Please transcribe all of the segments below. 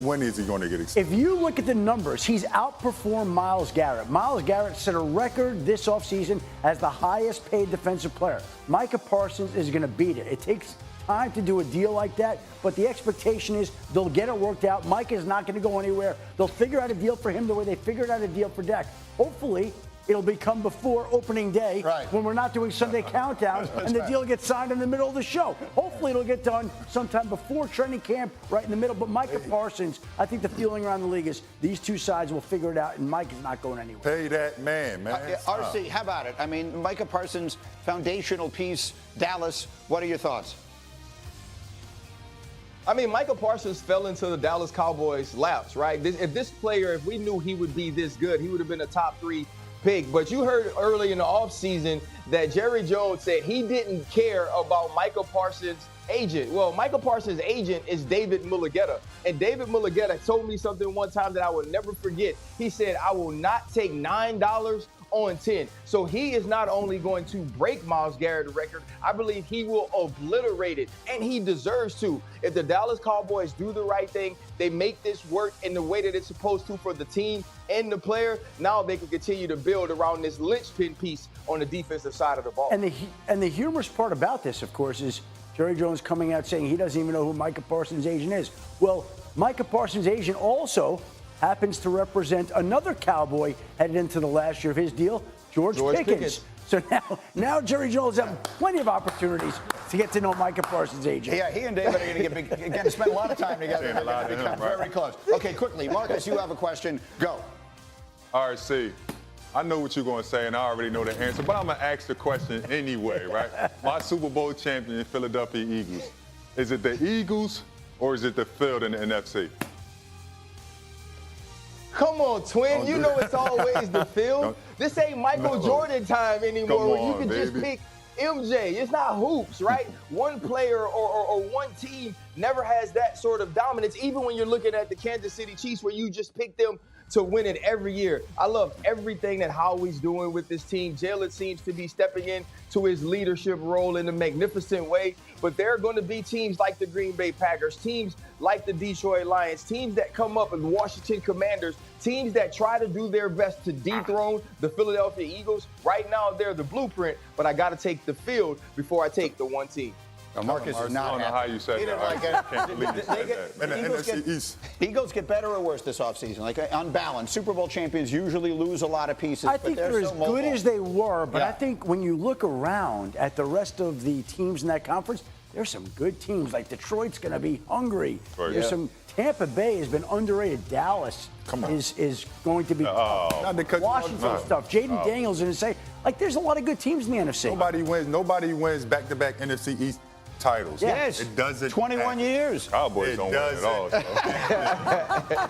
When is he going to get extended? If you look at the numbers, he's outperformed Myles Garrett. Myles Garrett set a record this offseason as the highest paid defensive player. Micah Parsons is going to beat it. It takes time to do a deal like that, but the expectation is they'll get it worked out. Micah is not going to go anywhere. They'll figure out a deal for him the way they figured out a deal for Dak. Hopefully, it'll become before opening day when we're not doing Sunday countdowns and the deal gets signed in the middle of the show. Hopefully it'll get done sometime before training camp, right in the middle. But Micah Parsons, I think the feeling around the league is these two sides will figure it out, and Mike is not going anywhere. Pay that man. RC, how about it? I mean, Micah Parsons, foundational piece, Dallas. What are your thoughts? I mean, Micah Parsons fell into the Dallas Cowboys' laps, right? If we knew he would be this good, he would have been a top 3 pick. But you heard early in the offseason that Jerry Jones said he didn't care about Micah Parsons' agent. Well, Micah Parsons' agent is David Mulligetta. And David Mulligetta told me something one time that I will never forget. He said, I will not take $9 on 10. So he is not only going to break Myles Garrett's record, I believe he will obliterate it, and he deserves to. If the Dallas Cowboys do the right thing, they make this work in the way that it's supposed to for the team and the player, now they can continue to build around this linchpin piece on the defensive side of the ball. And the humorous part about this, of course, is Jerry Jones coming out saying he doesn't even know who Micah Parsons' agent is. Well, Micah Parsons' agent also happens to represent another Cowboy headed into the last year of his deal, George Pickens. So now Jerry Jones has plenty of opportunities to get to know Micah Parsons' agent. Yeah, he and David are going to spend a lot of time together. They're going to become very close. Okay, quickly, Marcus, you have a question. Go. RC, I know what you're going to say, and I already know the answer, but I'm going to ask the question anyway, right? My Super Bowl champion, Philadelphia Eagles. Is it the Eagles or is it the field in the NFC? Come on, twin. You know it's always the field. This ain't Michael Jordan time anymore where you can just pick MJ. It's not hoops, right? One player or one team never has that sort of dominance, even when you're looking at the Kansas City Chiefs where you just pick them to win it every year. I love everything that Howie's doing with this team. Jalen seems to be stepping in to his leadership role in a magnificent way. But there are going to be teams like the Green Bay Packers, teams like the Detroit Lions, teams that come up and Washington Commanders, teams that try to do their best to dethrone the Philadelphia Eagles. Right now, they're the blueprint, but I got to take the field before I take the one team. Marcus is not I don't know how you said that. I can't believe you said that. And the NFC East. Eagles get better or worse this offseason? Like, on balance, Super Bowl champions usually lose a lot of pieces. I think they're as good as they were, but I think when you look around at the rest of the teams in that conference, there's some good teams. Like Detroit's going to be hungry. There's some. Tampa Bay has been underrated. Dallas is going to be Washington stuff. Jayden Daniels and say there's a lot of good teams in the NFC. Nobody wins back-to-back NFC East titles. Yes. It doesn't 21 years. Cowboys don't win at all.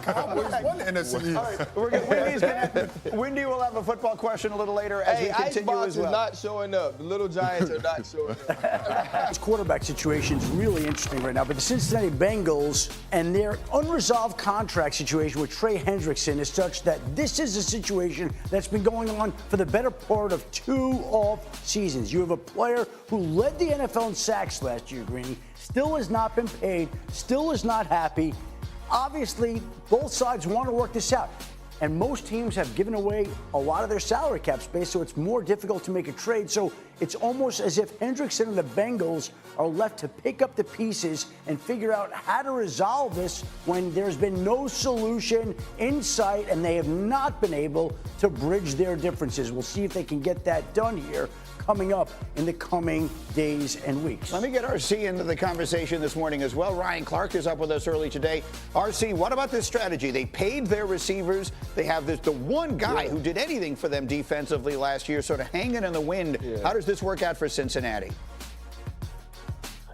Cowboys won the NFC East. All right, Wendy will have a football question a little later as we continue Icebox as well. is not showing up. The Little Giants are not showing up. This quarterback situation is really interesting right now, but the Cincinnati Bengals and their unresolved contract situation with Trey Hendrickson is such that this is a situation that's been going on for the better part of 2 off seasons. You have a player who led the NFL in sacks last year, Greeny, still has not been paid, still is not happy. Obviously, both sides want to work this out. And most teams have given away a lot of their salary cap space, so it's more difficult to make a trade. So it's almost as if Hendrickson and the Bengals are left to pick up the pieces and figure out how to resolve this when there's been no solution in sight and they have not been able to bridge their differences. We'll see if they can get that done here coming up in the coming days and weeks. Let me get RC into the conversation this morning as well. Ryan Clark is up with us early today. RC, what about this strategy? They paid their receivers. They have the one guy who did anything for them defensively last year, sort of hanging in the wind. How does this work out for Cincinnati?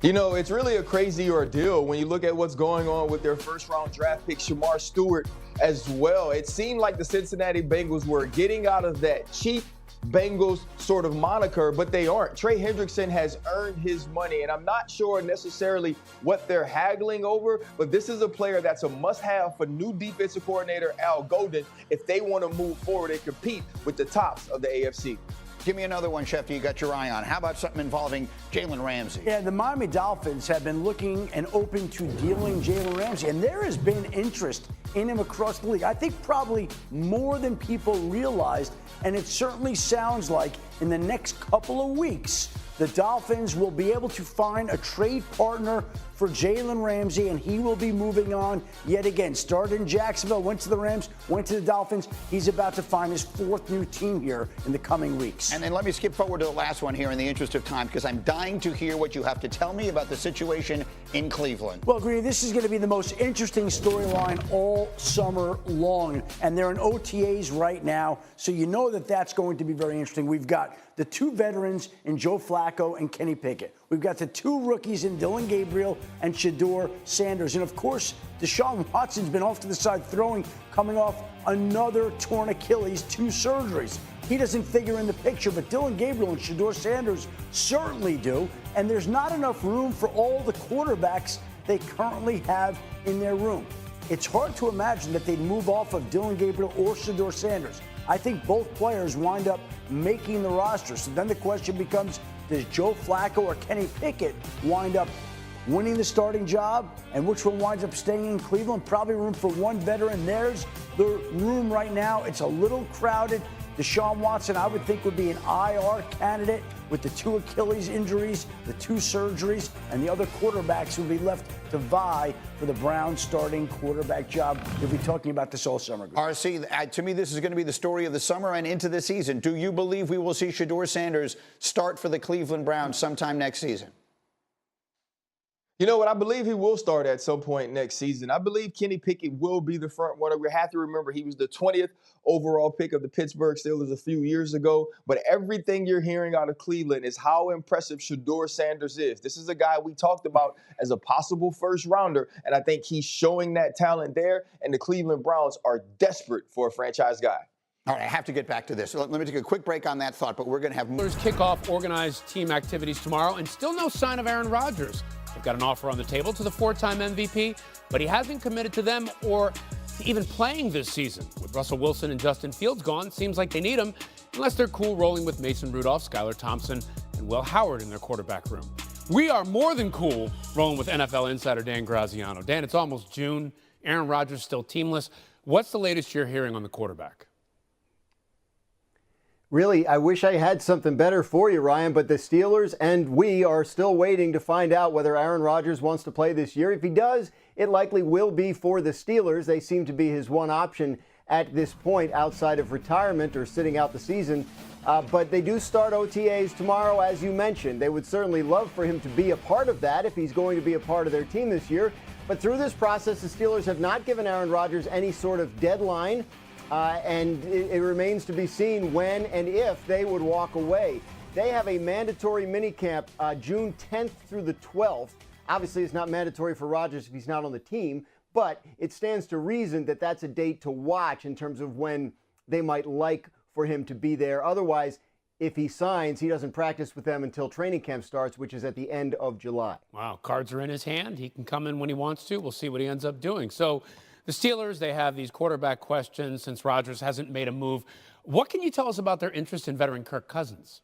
You know, it's really a crazy ordeal when you look at what's going on with their first-round draft pick, Shamar Stewart, as well. It seemed like the Cincinnati Bengals were getting out of that cheap Bengals sort of moniker, but they aren't. Trey Hendrickson has earned his money, and I'm not sure necessarily what they're haggling over, but this is a player that's a must-have for new defensive coordinator Al Golden if they want to move forward and compete with the tops of the AFC. Give me another one, Schefter, you got your eye on. How about something involving Jalen Ramsey? Yeah, the Miami Dolphins have been looking and open to dealing Jalen Ramsey, and there has been interest in him across the league. I think probably more than people realized, and it certainly sounds like in the next couple of weeks, the Dolphins will be able to find a trade partner for Jalen Ramsey, and he will be moving on yet again. Started in Jacksonville, went to the Rams, went to the Dolphins. He's about to find his fourth new team here in the coming weeks. And then let me skip forward to the last one here in the interest of time, because I'm dying to hear what you have to tell me about the situation in Cleveland. Well, Greeny, this is going to be the most interesting storyline all summer long, and they're in OTAs right now, so you know that that's going to be very interesting. We've got the two veterans in Joe Flacco and Kenny Pickett. We've got the two rookies in Dylan Gabriel and Shedeur Sanders. And, of course, Deshaun Watson's been off to the side throwing, coming off another torn Achilles, 2 surgeries. He doesn't figure in the picture, but Dylan Gabriel and Shedeur Sanders certainly do. And there's not enough room for all the quarterbacks they currently have in their room. It's hard to imagine that they'd move off of Dylan Gabriel or Shedeur Sanders. I think both players wind up making the roster. So then the question becomes, does Joe Flacco or Kenny Pickett wind up winning the starting job? And which one winds up staying in Cleveland? Probably room for one veteran. There's the room right now. It's a little crowded. Deshaun Watson, I would think, would be an IR candidate with the 2 Achilles injuries, the 2 surgeries, and the other quarterbacks will be left to vie for the Browns starting quarterback job. We'll be talking about this all summer. RC, to me, this is going to be the story of the summer and into the season. Do you believe we will see Shedeur Sanders start for the Cleveland Browns sometime next season? You know what? I believe he will start at some point next season. I believe Kenny Pickett will be the front runner. We have to remember he was the 20th overall pick of the Pittsburgh Steelers a few years ago. But everything you're hearing out of Cleveland is how impressive Shedeur Sanders is. This is a guy we talked about as a possible first rounder, and I think he's showing that talent there. And the Cleveland Browns are desperate for a franchise guy. All right, I have to get back to this. Let me take a quick break on that thought, but we're going to have more. Kick off organized team activities tomorrow, and still no sign of Aaron Rodgers. They've got an offer on the table to the 4-time MVP, but he hasn't committed to them or to even playing this season. With Russell Wilson and Justin Fields gone, seems like they need him, unless they're cool rolling with Mason Rudolph, Skylar Thompson, and Will Howard in their quarterback room. We are more than cool rolling with NFL insider Dan Graziano. Dan, it's almost June. Aaron Rodgers still teamless. What's the latest you're hearing on the quarterback? Really, I wish I had something better for you, Ryan, but the Steelers and we are still waiting to find out whether Aaron Rodgers wants to play this year. If he does, it likely will be for the Steelers. They seem to be his one option at this point outside of retirement or sitting out the season. But they do start OTAs tomorrow, as you mentioned. They would certainly love for him to be a part of that if he's going to be a part of their team this year. But through this process, the Steelers have not given Aaron Rodgers any sort of deadline. And it remains to be seen when and if they would walk away. They have a mandatory minicamp June 10th through the 12th. Obviously, it's not mandatory for Rodgers if he's not on the team, but it stands to reason that that's a date to watch in terms of when they might like for him to be there. Otherwise, if he signs, he doesn't practice with them until training camp starts, which is at the end of July. Wow, cards are in his hand. He can come in when he wants to. We'll see what he ends up doing. So the Steelers, they have these quarterback questions since Rodgers hasn't made a move. What can you tell us about their interest in veteran Kirk Cousins?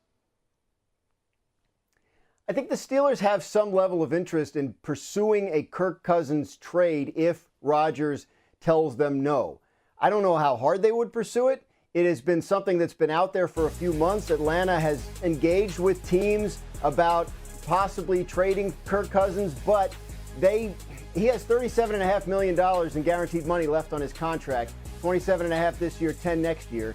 I think the Steelers have some level of interest in pursuing a Kirk Cousins trade if Rodgers tells them no. I don't know how hard they would pursue it. It has been something that's been out there for a few months. Atlanta has engaged with teams about possibly trading Kirk Cousins, but he has $37.5 million in guaranteed money left on his contract, $27.5 this year, $10 next year.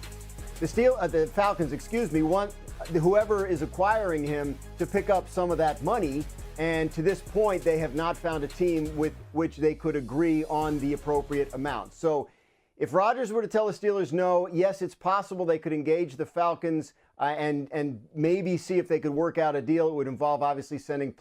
The Falcons, want whoever is acquiring him to pick up some of that money, and to this point, they have not found a team with which they could agree on the appropriate amount. So if Rodgers were to tell the Steelers no, yes, it's possible they could engage the Falcons and maybe see if they could work out a deal. It would involve obviously sending